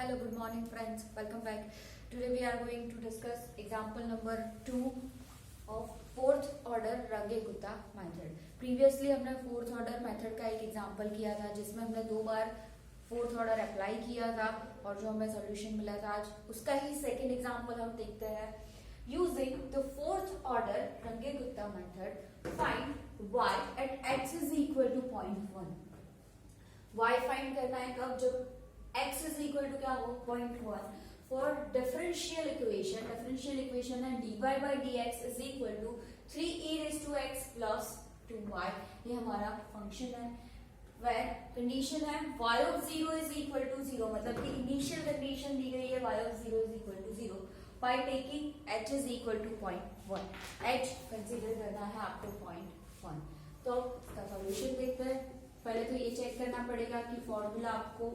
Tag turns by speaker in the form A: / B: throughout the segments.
A: Hello, good morning friends. Welcome back. Today we are going to discuss example number 2 of fourth order Runge Kutta method. Previously हमने fourth order method का एक example किया था जिसमें हमने 2 बार fourth order apply किया था और जो हमें सोल्यूशन मिला था आज उसका ही सेकेंड एग्जाम्पल हम देखते हैं. Using the fourth order Runge Kutta method find y at x is equal to 0.1. y find करना है कब? जब x is equal to क्या हो? 0.1. फॉर डिफरेंशियल इक्वेशन है dy by dx is equal to 3e raised to x plus 2y. ये हमारा function है. वह कंडीशन है y of 0 is equal to 0, मतलब कि इनिशियल कंडीशन दी गई है y of 0 is equal to 0 by taking h is equal to 0.1. h consider करना है आपको 0.1. तो इसका सॉल्यूशन देखते हैं. पहले तो ये चेक करना पड़ेगा कि फॉर्मूला आपको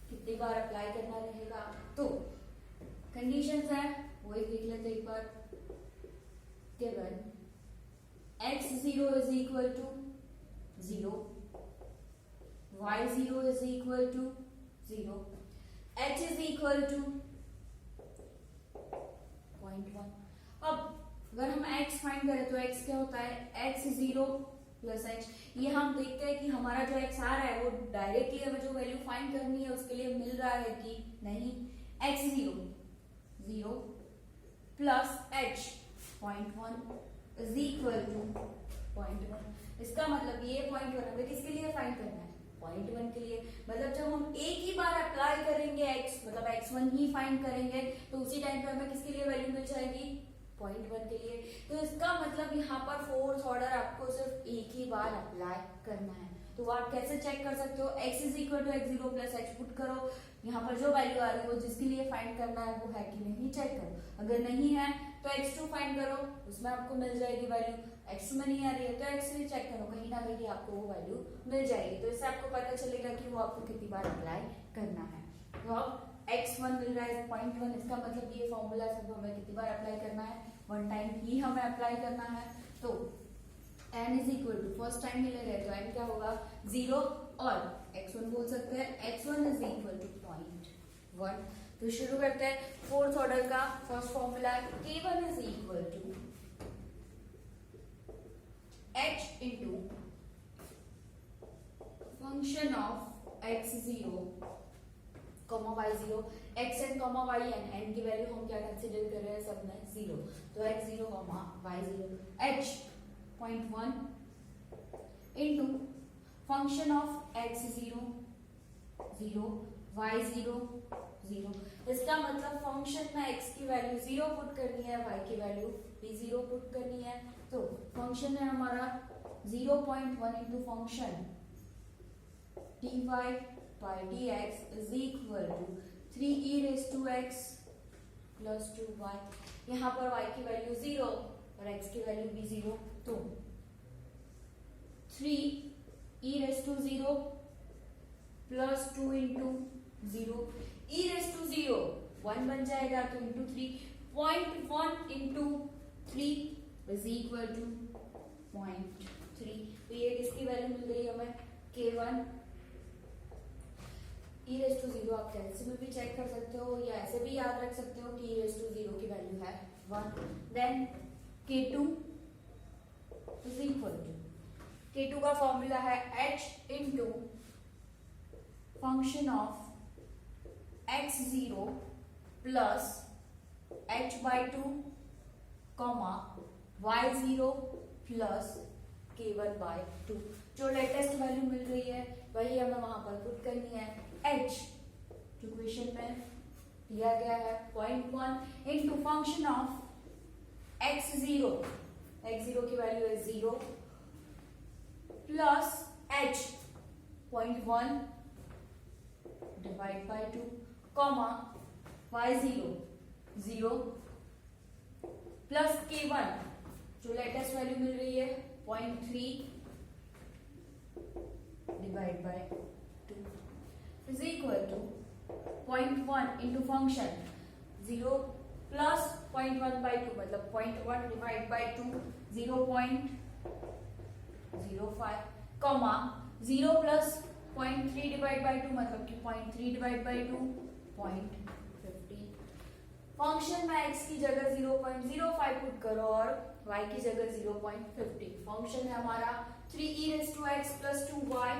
A: कितनी बार अप्लाई करना रहेगा. तो कंडीशंस है वो देख लेते एक बार. Given x0 is equal to 0, y0 is equal to 0, h is equal to 0.1. अब अगर हम x फाइंड करें तो x क्या होता है? x0 plus h. ये हम देखते हैं कि हमारा जो x आ रहा है वो डायरेक्टली हमें जो वैल्यू फाइंड करनी है उसके लिए मिल रहा है कि नहीं. x0 0 plus h 0.1 is equal to 0.1. इसका मतलब ये 0.1 हमें किसके लिए फाइंड करना है? 0.1 के लिए. मतलब जब हम एक ही बार अप्लाई करेंगे x, मतलब x1 ही फाइंड करेंगे तो उसी टाइम पे हमें किसके लिए वैल्यू मिल जाएगी? 0.1 के लिए. तो इसका मतलब यहाँ पर फोर्थ ऑर्डर आपको सिर्फ एक ही बार अप्लाई करना है. तो आप कैसे चेक कर सकते हो? x is equal to x0 plus h put करो. यहाँ पर जो वैल्यू आ रही है वो जिसके लिए फाइंड करना है वो है कि नहीं चेक करो. अगर नहीं है तो x2 फाइंड करो, उसमें आपको मिल जाएगी वैल्यू. x2 में नहीं आ रही है तो x3 चेक करो, कहीं ना कहीं आपको वो वैल्यू मिल जाएगी. तो इससे आपको पता चलेगा कि वो आपको कितनी बार अप्लाई करना है. तो अब x1 मिल रहा है 0.1, इसका मतलब ये फॉर्मूला सब हमें कितनी बार अप्लाई करना है? वन टाइम ही हमें अप्लाई करना है. तो n is equal to first time मिलेगा तो n क्या होगा? 0 और x1 बोल सकते हैं x1 इज इक्वल टू 0.1. तो शुरू करते हैं. फोर्थ ऑर्डर का first formula k1 is equal to h into function of x0 comma y0. xn comma yn, n की वैल्यू हम क्या कंसीडर कर रहे हैं? सब में 0. तो x0 comma y0 h 0.1 into function of x0 0 y0 0. इसका मतलब फंक्शन में x की वैल्यू 0 पुट करनी है, y की वैल्यू भी 0 पुट करनी है. तो फंक्शन है हमारा 0.1 into function dy by dx is equal to 3e raised to x plus 2y. यहाँ पर y की वैल्यू 0 और x की वैल्यू भी 0. तो 3e raised to 0 plus 2 into 0. e raised to 0 1 बन जाएगा तो into 3. 0.1 into 3 is equal to 0.3. तो ये किसकी वैल्यू मिल गई हमें? k1. e raised to 0 आप कैसे में भी चेक कर सकते हो या ऐसे भी याद रख सकते हो कि e raised to 0 की वैल्यू है 1. Then k2 is equal to, k2 का फॉर्मूला है h into function of x0 plus h by 2 comma y0 plus k1 by 2. जो लेटेस्ट वैल्यू मिल रही है वही हमें वहां पर पुट करनी है. h जो क्वेश्चन में दिया गया है 0.1 इंटू फंक्शन ऑफ x0 की वैल्यू है 0 plus h 0.1 divide by 2 comma y0 0 plus k1 जो लेटेस्ट वैल्यू मिल रही है 0.3 divide by 2 is equal to 0.1 into function 0 plus 0.1 by 2 मतलब 0.1 divide by 2 0.05 comma 0 plus 0.3 divide by 2 मतलब कि 0.3 डिवाइड बाय 2 0.15। फंक्शन में x की जगह 0.05 पुट करो और y की जगह 0.15। फंक्शन है हमारा 3e⁻x + 2y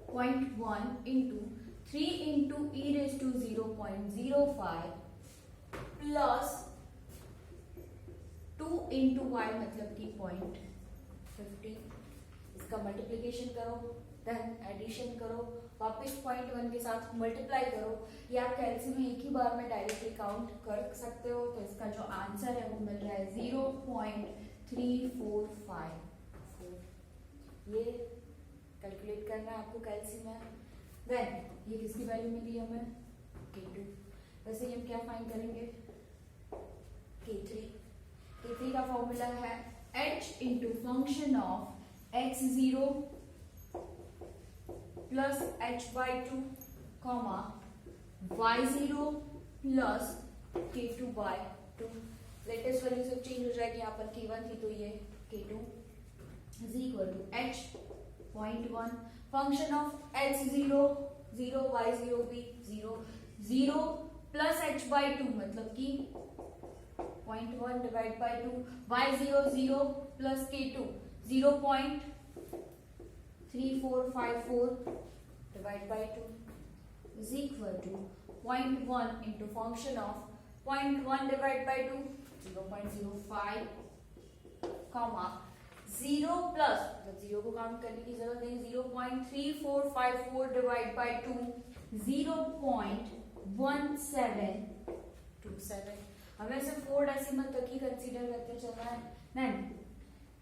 A: 0.1 into 3 into e⁻0.05 plus 2 into y मतलब कि 0.15। इसका मल्टीप्लीकेशन करो, देन एडिशन करो, वापस 0.1 के साथ मल्टीप्लाई करो। या आप कैलसी में एक ही बार में डायरेक्टली काउंट कर सकते हो। तो इसका जो आंसर है वो मिल रहा है 0.3454। ये कैलकुलेट करना है आपको कैलसी में। देन ये किसकी वैल्यू मिली हमें? K2। वैसे हम क्या फाइंड करेंगे? K3। K3 का फॉर्मूला है h into function of x0 plus h/2 comma y0 plus K2/2। Latest value से चेंज हो जाएगी। यहाँ पर K1 थी तो ये K2 is equal to h 0.1 function of x0 0 y0 भी 0 0 प्लस h/2 मतलब कि 0.1 divide by 2 y0 0 plus K2 0.3454 divide by 2 is equal to 0.1 into function of 0.1 divide by 2 0.05 comma 0 plus मतलब 0 को काउंट करने की जरूरत नहीं 0.3454 डिवाइड बाय 2 0.1727। हमें सिर्फ 4 डेसिमल तक ही कंसीडर करके चलना है। देन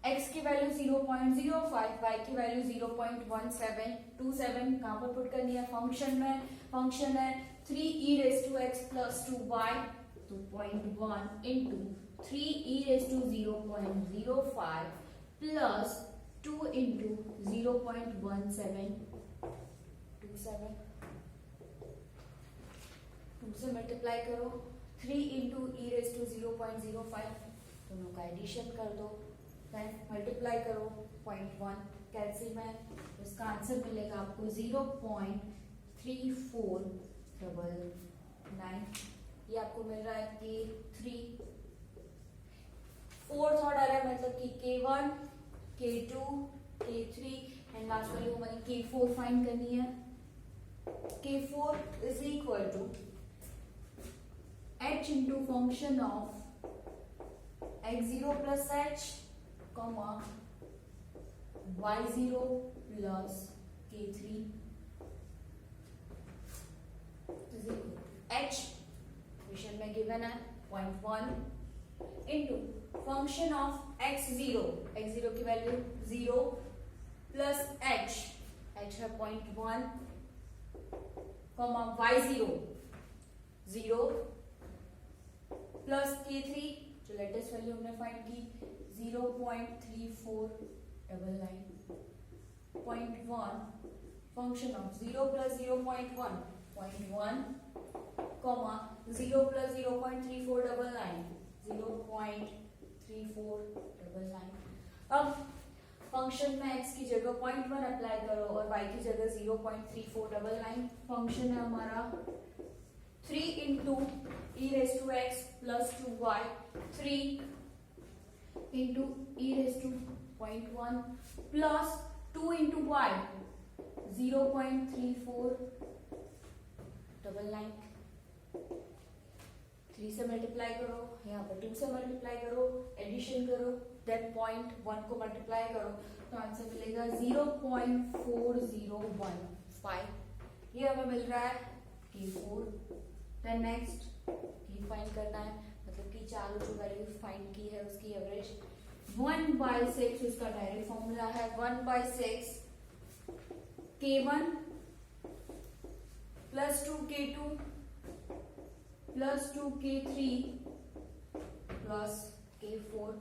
A: x की वैल्यू 0.05, y की वैल्यू 0.1727 कहां पर पुट करनी है? फंक्शन में। फंक्शन है 3e⁻x + 2y तो 0.1 इंटू 3e⁻0.05 प्लस 2 इंटू 0.1727 2 से मल्टीप्लाई करो। 3 इंटू e⁻0.05 दोनों का एडिशन कर दो, देन मल्टीप्लाई करो 0.1 कैलसी में। इसका आंसर मिलेगा आपको 0.3499। ये आपको मिल रहा है K3। फोर्थ ऑर्डर है मतलब कि K1 K2 K3 and last वाली हमारी K4 फाइंड करनी है। K4 is equal to h into function of x0 plus h comma y0 plus K3 h question में गिवन है 0.1 इंटू फंक्शन ऑफ x0 की वैल्यू 0 प्लस h है 0.1 comma y0 0 plus K3 जो latest value हमने find की 0.3499 0.1 function of 0 plus 0.1 0.1 comma 0 plus 0.3499 0.3499। अब function में x की जगह 0.1 अप्लाई करो और y की जगह 0.3499। फंक्शन है हमारा 3 into e⁻x + 2y 3 into e⁻0.1 plus 2 into y 0.3499। 3 से मल्टीप्लाई करो, यहाँ पर 2 से मल्टीप्लाई करो, एडिशन करो, देन 0.1 को मल्टीप्लाई करो तो आंसर मिलेगा 0.4015। ये हमें मिल रहा है K4। देन नेक्स्ट ये फाइंड करना है मतलब कि चारों जो वैल्यू फाइंड की है उसकी एवरेज 1/6 इसका डायरेक्ट फॉर्मूला है 1/6 K1 plus 2K2 plus 2K3 plus K4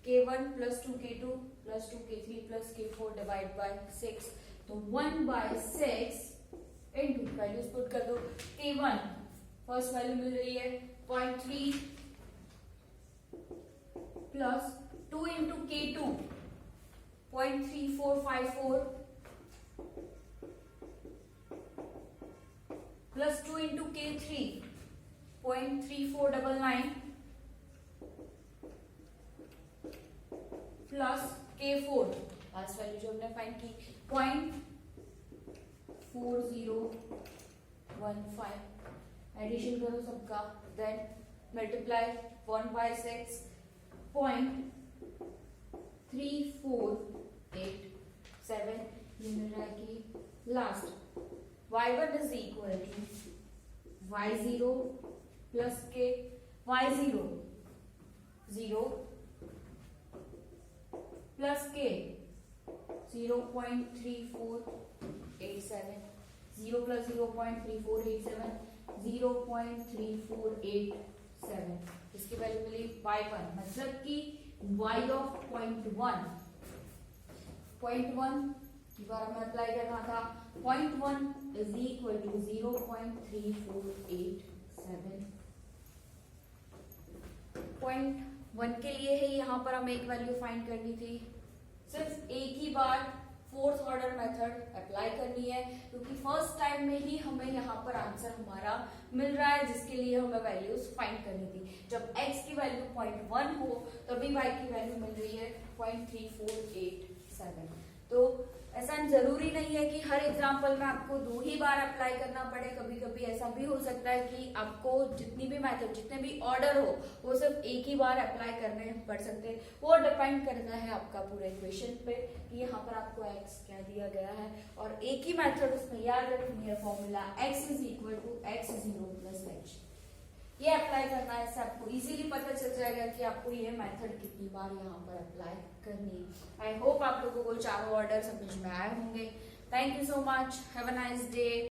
A: K1 plus 2K2 plus 2K3 plus K4 divide by 6 तो 1/6 इंटू वैल्यूज पुट कर दो। K1 फर्स्ट वैल्यू मिल रही है 0.3 plus 2 into K2 0.3454 plus 2 into K3 0.3499 plus K4 last value जो हमने find की 0.4015 addition करो सबका, देन मल्टीप्लाई 1/6 0.3487 ये मिल रहा है कि last y1 is equal to y0 plus k y0 0 plus k 0.3487 0 plus 0.3487 0.3487 इसकी वैल्यू मिली y1 मतलब कि y ऑफ 0.1 दोबारा में अप्लाई करना था 0.1 इज इक्वल टू 0.3487 0.1 के लिए है यहाँ पर हमें एक वैल्यू फाइंड करनी थी, सिर्फ एक ही बार फोर्थ ऑर्डर मेथड अप्लाई करनी है क्योंकि फर्स्ट टाइम में ही हमें यहाँ पर आंसर हमारा मिल रहा है जिसके लिए हमें वैल्यूज फाइंड करनी थी। जब x की वैल्यू 0.1 हो तभी y की वैल्यू मिल रही है 0.3487। तो ऐसा जरूरी नहीं है कि हर एग्जाम्पल में आपको 2 ही बार अप्लाई करना पड़े, कभी कभी ऐसा भी हो सकता है कि आपको जितनी भी मेथड जितने भी ऑर्डर हो वो सिर्फ एक ही बार अप्लाई करने पड़ सकते हैं। वो डिपेंड करता है आपका पूरे इक्वेशन पे कि यहाँ पर आपको x क्या दिया गया है और एक ही मेथड उसमें याद रखनी है formula x is equal to x0 plus h। ये अप्लाई करना है, इससे आपको इजीली पता चल जाएगा कि आपको ये मेथड कितनी बार यहाँ पर अप्लाई करनी है। आई होप आप लोगों को चारों ऑर्डर समझ में आए होंगे। Thank you so much, have a nice day.